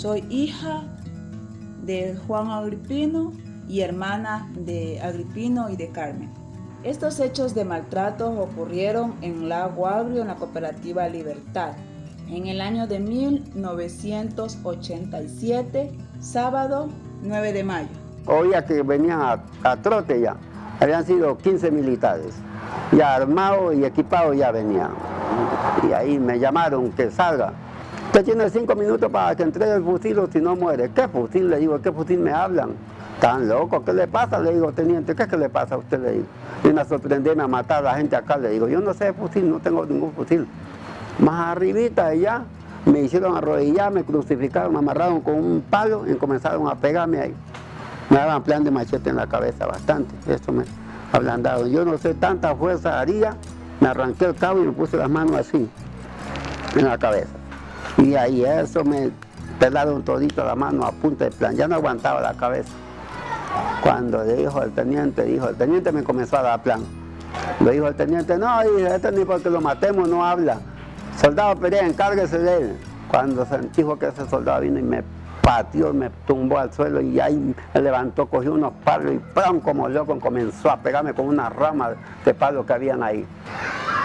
Soy hija de Juan Agripino y hermana de Agripino y de Carmen. Estos hechos de maltrato ocurrieron en Lago Agrio, en la cooperativa Libertad, en el año de 1987, sábado 9 de mayo. Oía que venían a trote ya, habían sido 15 militares, ya armados y equipados ya venían. Y ahí me llamaron que salga. Usted tiene 5 minutos para que entregue el fusil o si no muere. ¿Qué fusil? Le digo, ¿qué fusil me hablan? ¿Tan loco? ¿Qué le pasa? Le digo, teniente, ¿qué le pasa a usted? Le digo, viene a sorprenderme a matar a la gente acá. Le digo, yo no sé de fusil, no tengo ningún fusil. Más arribita allá, me hicieron arrodillar, me crucificaron, me amarraron con un palo y comenzaron a pegarme ahí. Me daban plan de machete en la cabeza bastante, esto me ablandaron. Yo no sé, tanta fuerza haría, me arranqué el cabo y me puse las manos así, en la cabeza. Y ahí eso me pelaron todito la mano a punta de plan, ya no aguantaba la cabeza. Cuando le dijo el teniente me comenzó a dar plan. Le dijo el teniente, no, este ni porque lo matemos no habla. Soldado Perea, encárguese de él. Cuando dijo que ese soldado vino y me pateó, me tumbó al suelo y ahí me levantó, cogió unos palos y ¡pum! Como loco comenzó a pegarme con una rama de palos que habían ahí.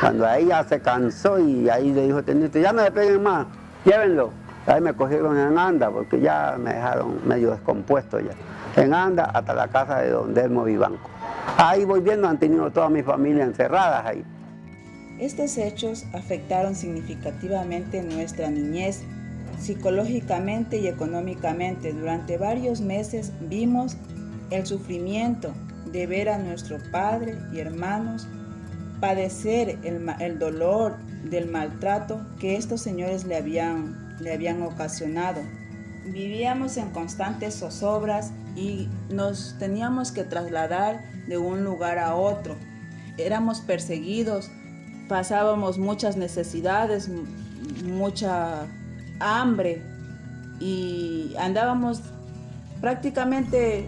Cuando ahí ya se cansó y ahí le dijo el teniente, ya no le peguen más, llévenlo. Ahí me cogieron en anda porque ya me dejaron medio descompuesto ya. En anda hasta la casa de don Delmo Vivanco. Ahí voy viendo, han tenido toda mi familia encerradas ahí. Estos hechos afectaron significativamente nuestra niñez, psicológicamente y económicamente. Durante varios meses vimos el sufrimiento de ver a nuestro padre y hermanos padecer el dolor del maltrato que estos señores le habían ocasionado. Vivíamos en constantes zozobras y nos teníamos que trasladar de un lugar a otro. Éramos perseguidos, pasábamos muchas necesidades, mucha hambre y andábamos prácticamente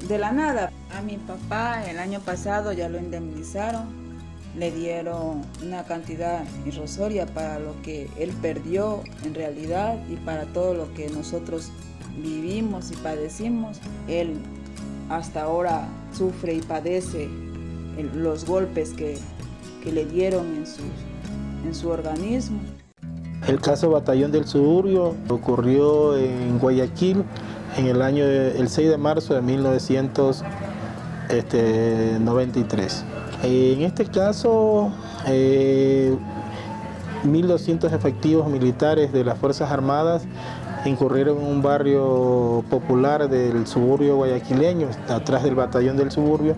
de la nada. A mi papá el año pasado ya lo indemnizaron, le dieron una cantidad irrisoria para lo que él perdió en realidad y para todo lo que nosotros vivimos y padecimos. Él hasta ahora sufre y padece los golpes que le dieron en su organismo. El caso Batallón del Suburbio ocurrió en Guayaquil en el 6 de marzo de 1993. En este caso, 1.200 efectivos militares de las Fuerzas Armadas incurrieron en un barrio popular del suburbio guayaquileño, atrás del Batallón del Suburbio,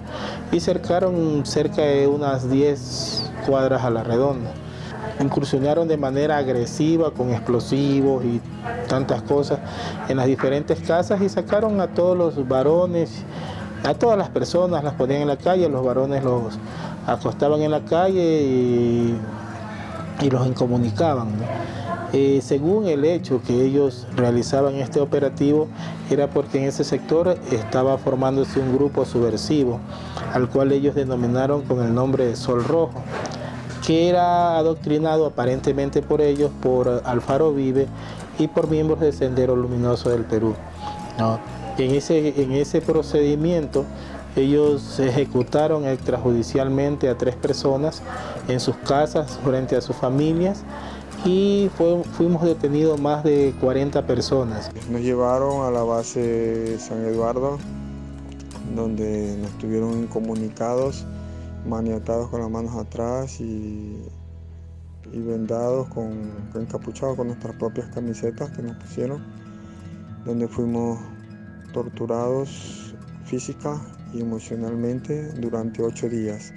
y cercaron cerca de unas 10 cuadras a la redonda. Incursionaron de manera agresiva con explosivos y tantas cosas en las diferentes casas y sacaron a todos los varones, a todas las personas, las ponían en la calle, los varones los acostaban en la calle y los incomunicaban, ¿no? Según el hecho que ellos realizaban este operativo, era porque en ese sector estaba formándose un grupo subversivo, al cual ellos denominaron con el nombre de Sol Rojo, que era adoctrinado aparentemente por ellos, por Alfaro Vive y por miembros del Sendero Luminoso del Perú, ¿no? En ese procedimiento ellos ejecutaron extrajudicialmente a 3 personas en sus casas frente a sus familias y fuimos detenidos más de 40 personas. Nos llevaron a la base San Eduardo, donde nos tuvieron incomunicados, maniatados con las manos atrás y vendados, encapuchados con nuestras propias camisetas que nos pusieron, donde fuimos torturados física y emocionalmente durante 8 días.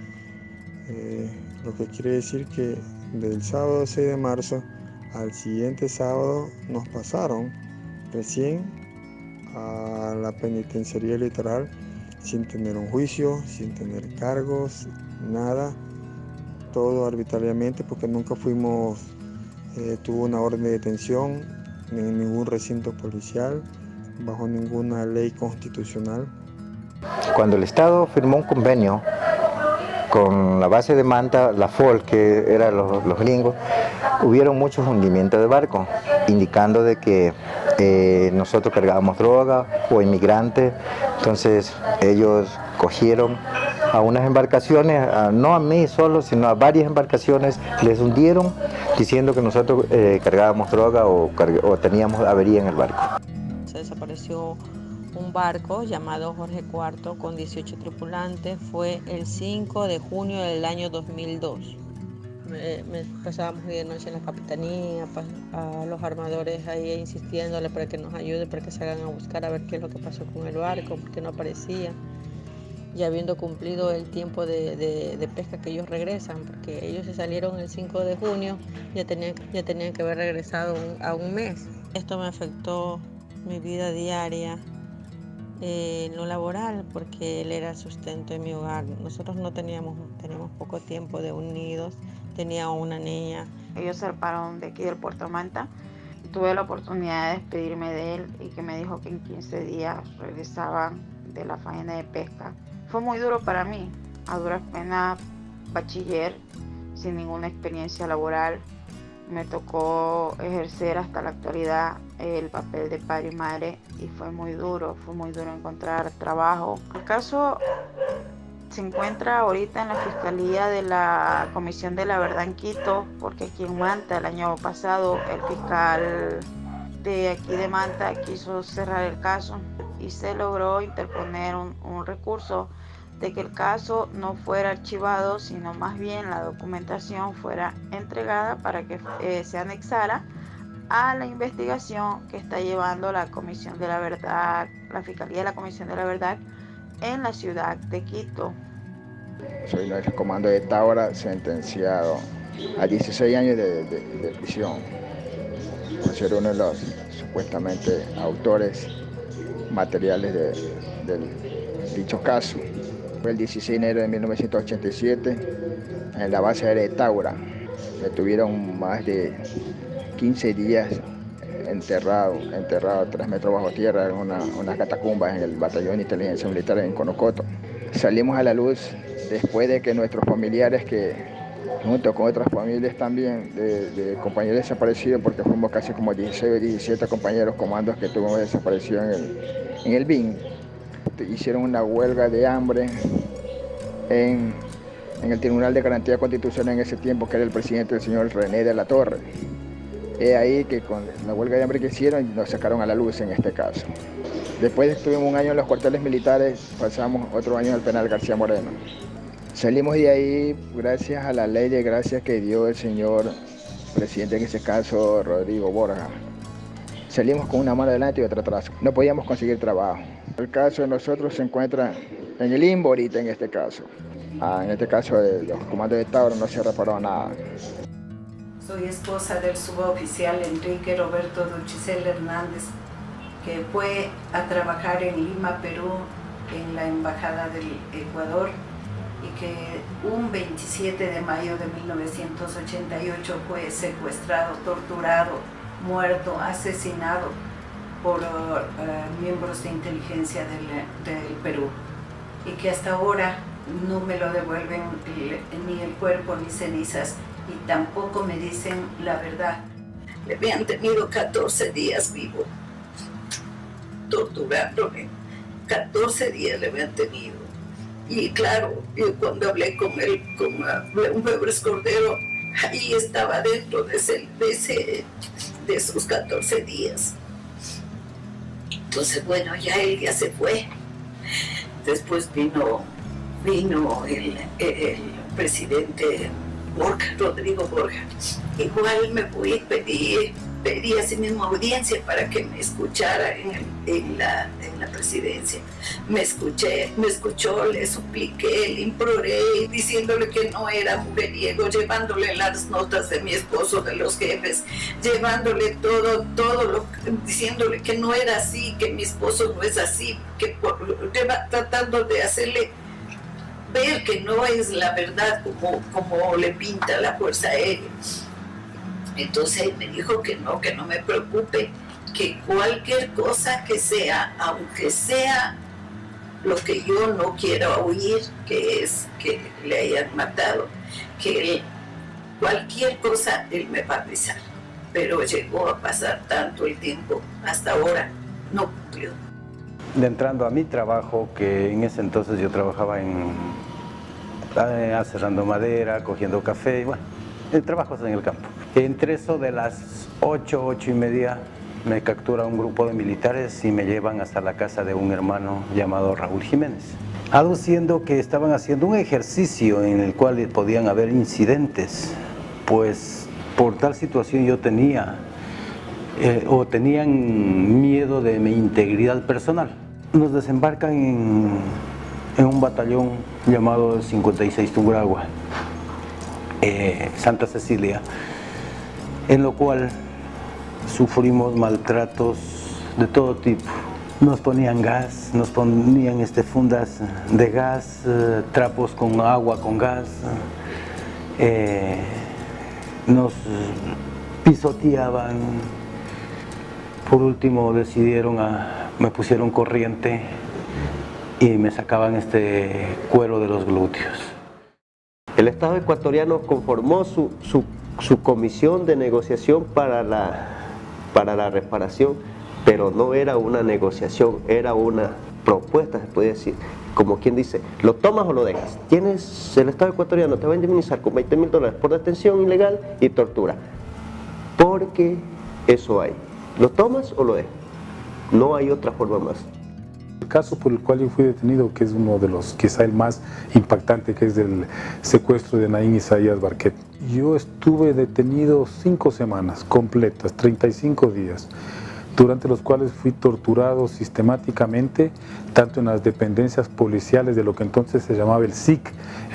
Lo que quiere decir que del sábado 6 de marzo al siguiente sábado nos pasaron recién a la penitenciaría litoral sin tener un juicio, sin tener cargos, nada, todo arbitrariamente porque nunca tuvo una orden de detención en ningún recinto policial, bajo ninguna ley constitucional. Cuando el Estado firmó un convenio con la base de Manta, la FOL, que eran los gringos, hubieron muchos hundimientos de barcos, indicando de que nosotros cargábamos droga o inmigrantes, entonces ellos cogieron a unas embarcaciones, no a mí solo, sino a varias embarcaciones, les hundieron diciendo que nosotros cargábamos droga o teníamos avería en el barco. Se desapareció un barco llamado Jorge IV con 18 tripulantes, fue el 5 de junio del año 2002. Pasábamos de noche en la capitanía, a los armadores ahí insistiéndole para que nos ayuden, para que se hagan a buscar a ver qué es lo que pasó con el barco, porque no aparecía. Ya habiendo cumplido el tiempo de pesca que ellos regresan, porque ellos se salieron el 5 de junio, ya tenían que haber regresado a un mes. Esto me afectó mi vida diaria, no laboral, porque él era el sustento de mi hogar. Nosotros teníamos poco tiempo de unidos, tenía una niña. Ellos zarparon de aquí del Puerto Manta. Tuve la oportunidad de despedirme de él y que me dijo que en 15 días regresaban de la faena de pesca. Fue muy duro para mí, a duras penas, bachiller, sin ninguna experiencia laboral. Me tocó ejercer hasta la actualidad el papel de padre y madre y fue muy duro encontrar trabajo. El caso se encuentra ahorita en la Fiscalía de la Comisión de la Verdad en Quito, porque aquí en Manta el año pasado el fiscal de aquí de Manta quiso cerrar el caso y se logró interponer un recurso de que el caso no fuera archivado, sino más bien la documentación fuera entregada para que se anexara a la investigación que está llevando la Comisión de la Verdad, la Fiscalía de la Comisión de la Verdad en la ciudad de Quito. Soy nuestro comando de Tábara, sentenciado a 16 años de prisión por ser uno de los supuestamente autores materiales del dicho caso. Fue el 16 de enero de 1987 en la base aérea de Tábara. Me tuvieron más de 15 días enterrado 3 metros bajo tierra en unas catacumbas en el Batallón de Inteligencia Militar en Conocoto. Salimos a la luz después de que nuestros familiares, que junto con otras familias también de compañeros desaparecidos, porque fuimos casi como 16 o 17 compañeros comandos que tuvimos desaparecidos en el BIN, hicieron una huelga de hambre en el Tribunal de Garantía Constitucional en ese tiempo, que era el presidente, el señor René de la Torre. Es ahí que con la huelga de hambre que hicieron nos sacaron a la luz en este caso. Después estuvimos un año en los cuarteles militares, pasamos otro año en el penal García Moreno. Salimos de ahí gracias a la ley de gracia que dio el señor presidente, en ese caso Rodrigo Borja. Salimos con una mano adelante y otra atrás. No podíamos conseguir trabajo. El caso de nosotros se encuentra en el limbo ahorita en este caso. En este caso de los comandos de Tábara no se reparó nada. Soy esposa del suboficial Enrique Roberto Duchicel Hernández, que fue a trabajar en Lima, Perú, en la Embajada del Ecuador, y que un 27 de mayo de 1988 fue secuestrado, torturado, muerto, asesinado por miembros de inteligencia del Perú, y que hasta ahora no me lo devuelven ni el cuerpo ni cenizas, y tampoco me dicen la verdad. Le habían tenido 14 días vivo, torturándome. 14 días le habían tenido. Y claro, yo cuando hablé con él, con un Febres Cordero, ahí estaba dentro de esos 14 días. Entonces, bueno, ya él ya se fue. Después vino el presidente Borja, Rodrigo Borja. Igual me fui y pedí así mismo audiencia para que me escuchara en la presidencia. Me escuchó, le supliqué, le imploré, diciéndole que no era mujeriego, llevándole las notas de mi esposo, de los jefes, llevándole todo diciéndole que no era así, que mi esposo no es así, tratando de hacerle ver que no es la verdad como le pinta la Fuerza Aérea. Entonces me dijo que no me preocupe, que cualquier cosa que sea, aunque sea lo que yo no quiera oír, que es que le hayan matado, que cualquier cosa él me va a avisar. pero llegó a pasar tanto el tiempo, hasta ahora no cumplió. Entrando a mi trabajo, que en ese entonces yo trabajaba aserrando madera, cogiendo café, bueno, el trabajo es en el campo. Entre eso de las 8, 8 y media, me captura un grupo de militares y me llevan hasta la casa de un hermano llamado Raúl Jiménez, aduciendo que estaban haciendo un ejercicio en el cual podían haber incidentes, pues por tal situación yo tenía tenían miedo de mi integridad personal. Nos desembarcan en un batallón llamado 56 Tungurahua, Santa Cecilia, en lo cual sufrimos maltratos de todo tipo. Nos ponían gas, nos ponían fundas de gas, trapos con agua con gas, nos pisoteaban. Por último me pusieron corriente y me sacaban cuero de los glúteos. El Estado ecuatoriano conformó su comisión de negociación para la reparación, pero no era una negociación, era una propuesta, se puede decir. Como quien dice, ¿lo tomas o lo dejas? El Estado ecuatoriano te va a indemnizar con $20.000 por detención ilegal y tortura, porque eso hay. ¿Lo tomas o lo dejas? No hay otra forma más. El caso por el cual yo fui detenido, que es uno de los, quizá el más impactante, que es el secuestro de Naín Isaías Barquet. Yo estuve detenido 5 semanas completas, 35 días, durante los cuales fui torturado sistemáticamente, tanto en las dependencias policiales de lo que entonces se llamaba el SIC,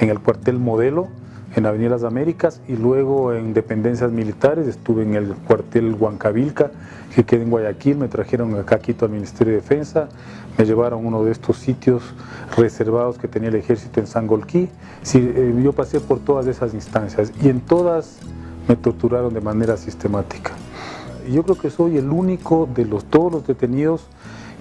en el cuartel Modelo, en Avenida Las Américas, y luego en dependencias militares. Estuve en el cuartel Huancavilca, que queda en Guayaquil. Me trajeron acá a Quito al Ministerio de Defensa, me llevaron a uno de estos sitios reservados que tenía el ejército en Sangolquí. Sí, yo pasé por todas esas instancias y en todas me torturaron de manera sistemática. Yo creo que soy el único de todos los detenidos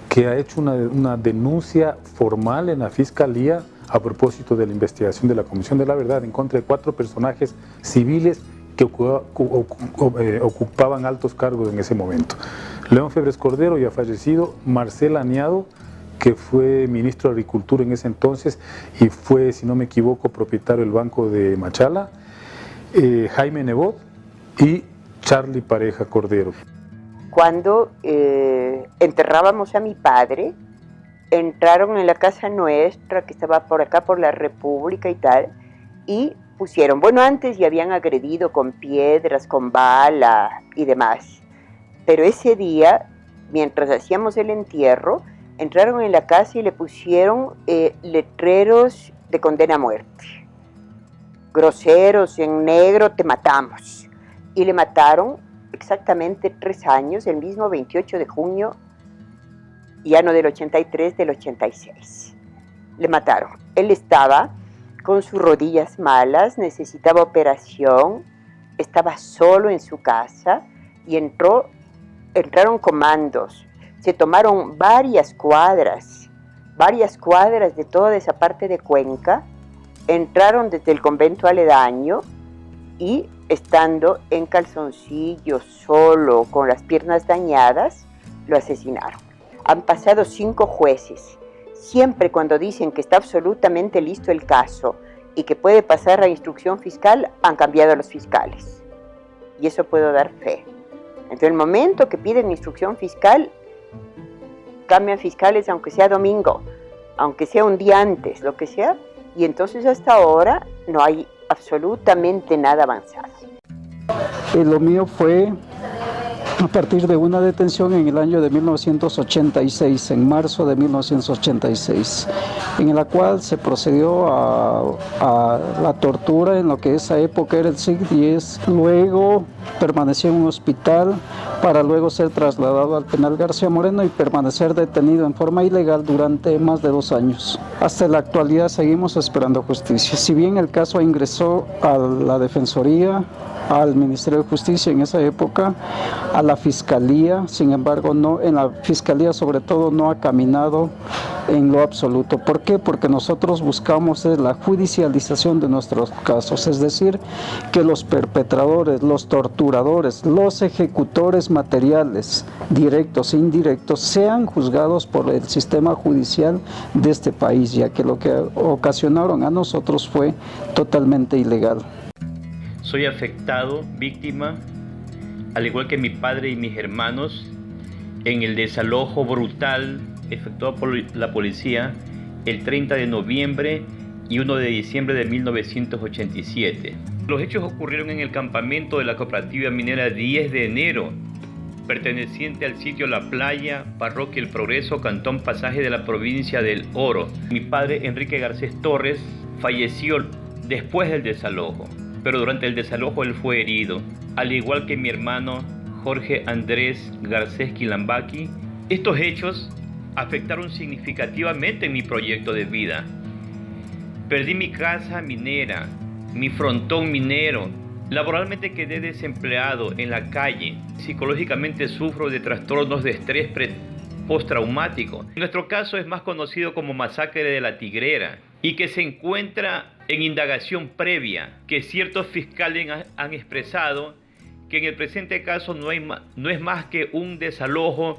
que ha hecho una denuncia formal en la Fiscalía a propósito de la investigación de la Comisión de la Verdad en contra de 4 personajes civiles que ocupaban altos cargos en ese momento. León Febres Cordero, ya fallecido; Marcel Aniado, que fue ministro de Agricultura en ese entonces y fue, si no me equivoco, propietario del Banco de Machala; Jaime Nebot y Charlie Pareja Cordero. Cuando enterrábamos a mi padre, entraron en la casa nuestra, que estaba por acá por la República y tal, y pusieron, bueno, antes ya habían agredido con piedras, con bala y demás, pero ese día, mientras hacíamos el entierro, entraron en la casa y le pusieron letreros de condena a muerte, groseros, en negro, te matamos, y le mataron exactamente 3 años, el mismo 28 de junio, ya no del 83, del 86. Le mataron. Él estaba con sus rodillas malas, necesitaba operación, estaba solo en su casa y entraron comandos. Se tomaron varias cuadras de toda esa parte de Cuenca, entraron desde el convento aledaño y estando en calzoncillos, solo, con las piernas dañadas, lo asesinaron. Han pasado 5 jueces. Siempre cuando dicen que está absolutamente listo el caso y que puede pasar a instrucción fiscal, han cambiado a los fiscales. Y eso puedo dar fe. Entonces, el momento que piden instrucción fiscal, cambian fiscales aunque sea domingo, aunque sea un día antes, lo que sea. Y entonces hasta ahora no hay absolutamente nada avanzado. Lo mío fue a partir de una detención en el año de 1986, en marzo de 1986, en la cual se procedió a la tortura en lo que esa época era el SIC-10. Luego permanecí en un hospital para luego ser trasladado al penal García Moreno y permanecer detenido en forma ilegal durante más de 2 años. Hasta la actualidad seguimos esperando justicia. Si bien el caso ingresó a la Defensoría, al Ministerio de Justicia en esa época, a la Fiscalía. Sin embargo, no, en la Fiscalía sobre todo no ha caminado en lo absoluto. ¿Por qué? Porque nosotros buscamos la judicialización de nuestros casos, es decir, que los perpetradores, los torturadores, los ejecutores materiales, directos e indirectos, sean juzgados por el sistema judicial de este país, ya que lo que ocasionaron a nosotros fue totalmente ilegal. Soy afectado, víctima, al igual que mi padre y mis hermanos, en el desalojo brutal efectuado por la policía el 30 de noviembre y 1 de diciembre de 1987. Los hechos ocurrieron en el campamento de la cooperativa minera 10 de enero, perteneciente al sitio La Playa, parroquia El Progreso, cantón Pasaje de la provincia del Oro. Mi padre, Enrique Garcés Torres, falleció después del desalojo, pero durante el desalojo él fue herido, al igual que mi hermano Jorge Andrés Garcés Quilambaqui. Estos hechos afectaron significativamente mi proyecto de vida. Perdí mi casa minera, mi frontón minero, laboralmente quedé desempleado en la calle, psicológicamente sufro de trastornos de estrés postraumático. En nuestro caso es más conocido como masacre de la Tigrera y que se encuentra en indagación previa, que ciertos fiscales han expresado que en el presente caso no es más que un desalojo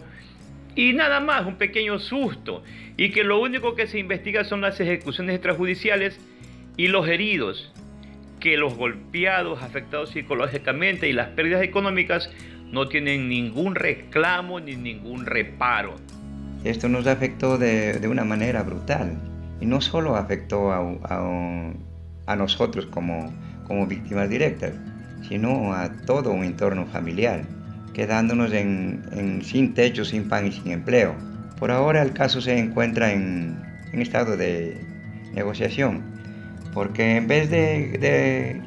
y nada más, un pequeño susto, y que lo único que se investiga son las ejecuciones extrajudiciales y los heridos, que los golpeados, afectados psicológicamente y las pérdidas económicas no tienen ningún reclamo ni ningún reparo. Esto nos afectó de una manera brutal, y no solo afectó a nosotros como víctimas directas, sino a todo un entorno familiar, quedándonos sin techo, sin pan y sin empleo. Por ahora el caso se encuentra en estado de negociación, porque en vez de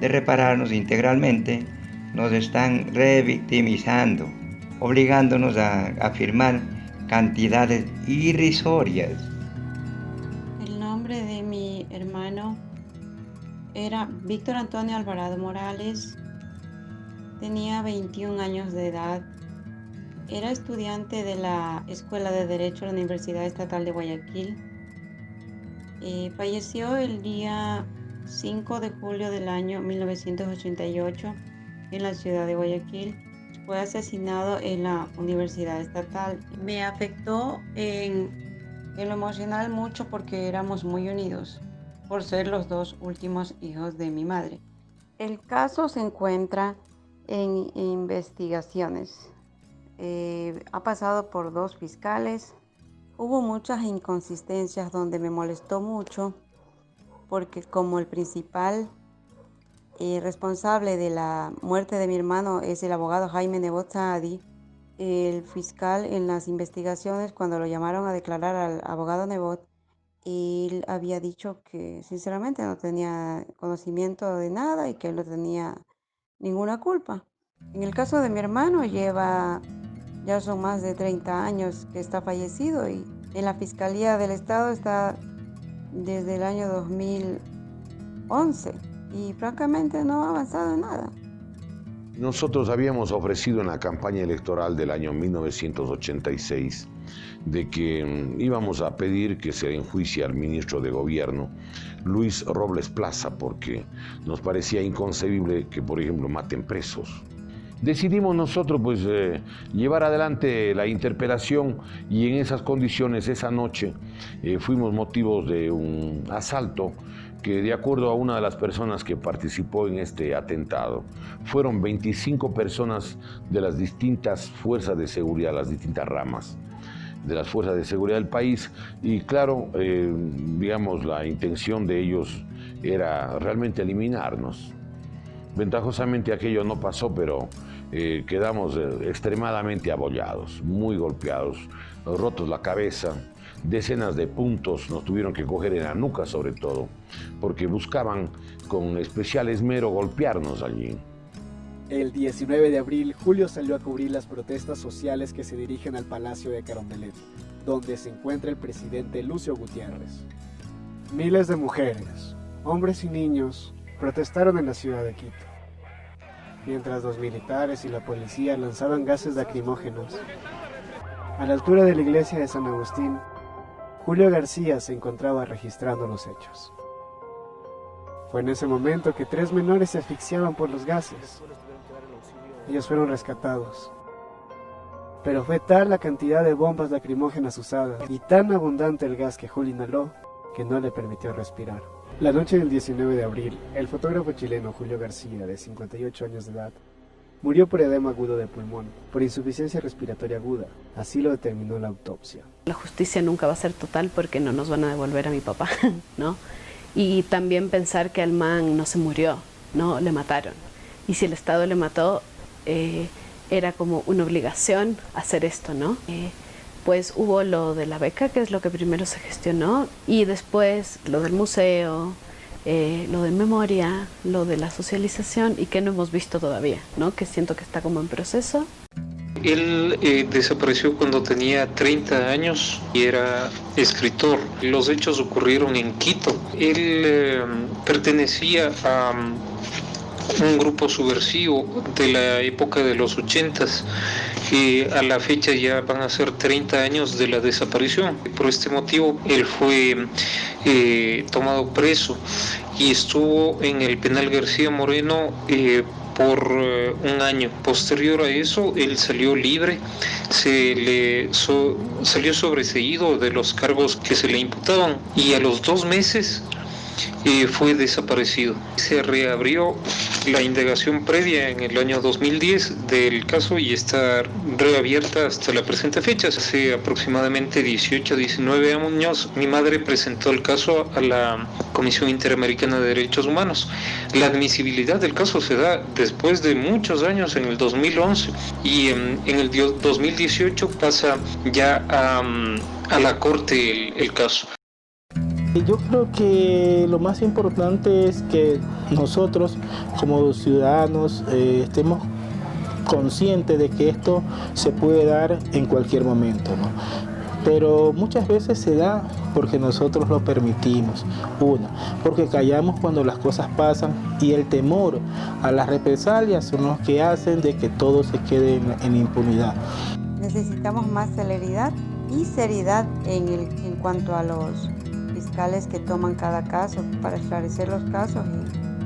repararnos integralmente, nos están revictimizando, obligándonos a firmar cantidades irrisorias. El nombre de mi hermano era Víctor Antonio Alvarado Morales. Tenía 21 años de edad. Era estudiante de la Escuela de Derecho de la Universidad Estatal de Guayaquil. Falleció el día 5 de julio del año 1988 en la ciudad de Guayaquil. Fue asesinado en la Universidad Estatal. Me afectó en lo emocional mucho porque éramos muy unidos, por ser los dos últimos hijos de mi madre. El caso se encuentra en investigaciones. Ha pasado por 2 fiscales. Hubo muchas inconsistencias donde me molestó mucho porque como el principal responsable de la muerte de mi hermano es el abogado Jaime Nebot Saadi, el fiscal en las investigaciones, cuando lo llamaron a declarar al abogado Nebot, él había dicho que sinceramente no tenía conocimiento de nada y que él no tenía ninguna culpa. En el caso de mi hermano ya son más de 30 años que está fallecido y en la Fiscalía del Estado está desde el año 2011 y francamente no ha avanzado en nada. Nosotros habíamos ofrecido en la campaña electoral del año 1986 de que íbamos a pedir que se enjuicie al ministro de Gobierno, Luis Robles Plaza, porque nos parecía inconcebible que, por ejemplo, maten presos. Decidimos nosotros llevar adelante la interpelación y en esas condiciones esa noche fuimos motivos de un asalto que, de acuerdo a una de las personas que participó en este atentado, fueron 25 personas de las distintas fuerzas de seguridad, las distintas ramas de las fuerzas de seguridad del país, y claro, digamos, la intención de ellos era realmente eliminarnos. Ventajosamente aquello no pasó, pero quedamos extremadamente abollados, muy golpeados, rotos la cabeza, decenas de puntos nos tuvieron que coger en la nuca sobre todo, porque buscaban con especial esmero golpearnos allí. El 19 de abril, Julio salió a cubrir las protestas sociales que se dirigen al Palacio de Carondelet, donde se encuentra el presidente Lucio Gutiérrez. Miles de mujeres, hombres y niños protestaron en la ciudad de Quito. mientras los militares y la policía lanzaban gases lacrimógenos. A la altura de la iglesia de San Agustín, Julio García se encontraba registrando los hechos. Fue en ese momento que 3 menores se asfixiaban por los gases. Ellos fueron rescatados. Pero fue tal la cantidad de bombas lacrimógenas usadas y tan abundante el gas que Julio inhaló que no le permitió respirar. La noche del 19 de abril, el fotógrafo chileno Julio García, de 58 años de edad, murió por edema agudo de pulmón, por insuficiencia respiratoria aguda. Así lo determinó la autopsia. La justicia nunca va a ser total porque no nos van a devolver a mi papá, ¿no? Y también pensar que el man no se murió, no, le mataron. Y si el Estado le mató, era como una obligación hacer esto, ¿no? Pues hubo lo de la beca, que es lo que primero se gestionó, y después lo del museo, lo de memoria, lo de la socialización, y que no hemos visto todavía, ¿no? Que siento que está como en proceso. Él desapareció cuando tenía 30 años y era escritor. Los hechos ocurrieron en Quito. Él pertenecía a un grupo subversivo de la época de los 80s. A la fecha ya van a ser 30 años de la desaparición. Por este motivo él fue tomado preso y estuvo en el penal García Moreno por un año. Posterior a eso, él salió libre, salió sobreseído de los cargos que se le imputaban y a los 2 meses fue desaparecido. Se reabrió la indagación previa en el año 2010 del caso y está reabierta hasta la presente fecha. Hace aproximadamente 18 19 años mi madre presentó el caso a la Comisión Interamericana de Derechos Humanos. La admisibilidad del caso se da después de muchos años, en el 2011, y en el 2018 pasa ya a la Corte el caso. Yo creo que lo más importante es que nosotros como ciudadanos estemos conscientes de que esto se puede dar en cualquier momento, ¿no? Pero muchas veces se da porque nosotros lo permitimos. Porque callamos cuando las cosas pasan, y el temor a las represalias son los que hacen de que todo se quede en impunidad. Necesitamos más celeridad y seriedad en cuanto a los fiscales que toman cada caso para esclarecer los casos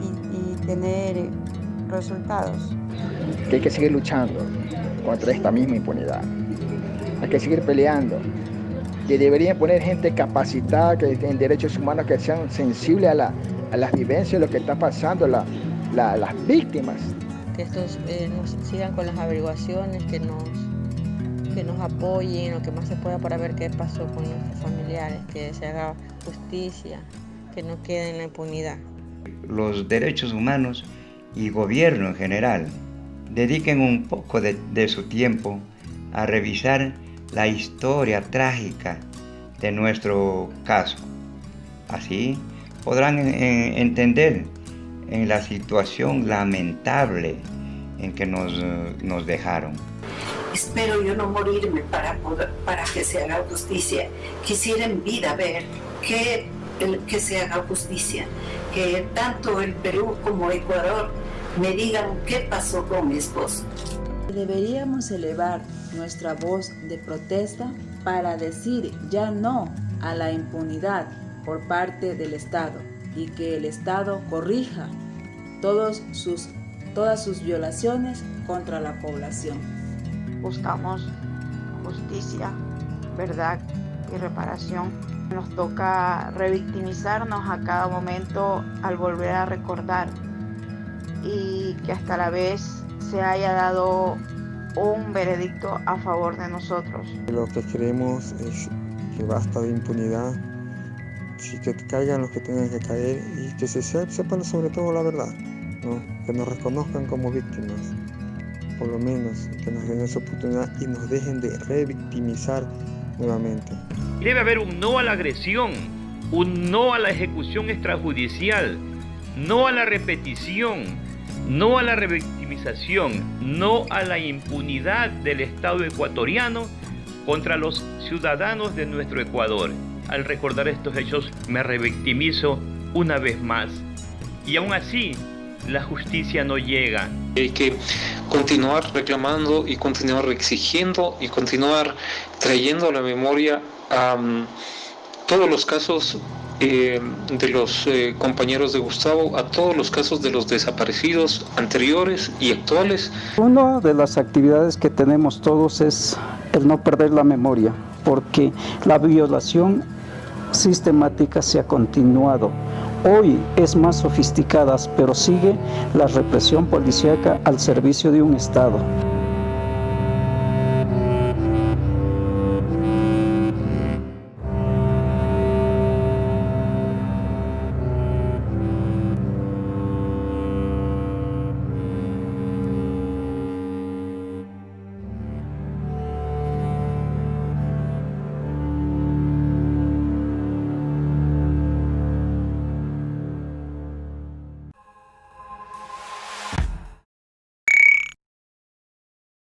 y tener resultados. Que hay que seguir luchando contra esta misma impunidad. Hay que seguir peleando. Que deberían poner gente capacitada en derechos humanos, que sean sensibles a las vivencias, lo que está pasando las víctimas. Que estos nos sigan con las averiguaciones, que nos apoyen lo que más se pueda para ver qué pasó con nuestros familiares, que se haga justicia, que no quede en la impunidad. Los derechos humanos y gobierno en general dediquen un poco de su tiempo a revisar la historia trágica de nuestro caso. Así podrán entender en la situación lamentable en que nos dejaron. Espero yo no morirme para que se haga justicia. Quisiera en vida ver que se haga justicia, que tanto el Perú como Ecuador me digan qué pasó con mi esposo. Deberíamos elevar nuestra voz de protesta para decir ya no a la impunidad por parte del Estado, y que el Estado corrija todas sus violaciones contra la población. Buscamos justicia, verdad y reparación. Nos toca revictimizarnos a cada momento al volver a recordar, y que hasta la vez se haya dado un veredicto a favor de nosotros. Lo que queremos es que basta de impunidad, que caigan los que tengan que caer y que se sepan sobre todo la verdad, ¿no? Que nos reconozcan como víctimas, por lo menos que nos den esa oportunidad y nos dejen de revictimizar nuevamente. Debe haber un no a la agresión, un no a la ejecución extrajudicial, no a la repetición, no a la revictimización, no a la impunidad del Estado ecuatoriano contra los ciudadanos de nuestro Ecuador. Al recordar estos hechos me revictimizo una vez más. Y aún así, la justicia no llega. Hay que continuar reclamando y continuar exigiendo y continuar trayendo a la memoria todos los casos de los compañeros de Gustavo, a todos los casos de los desaparecidos anteriores y actuales. Una de las actividades que tenemos todos es el no perder la memoria, porque la violación sistemática se ha continuado. Hoy es más sofisticada, pero sigue la represión policíaca al servicio de un Estado.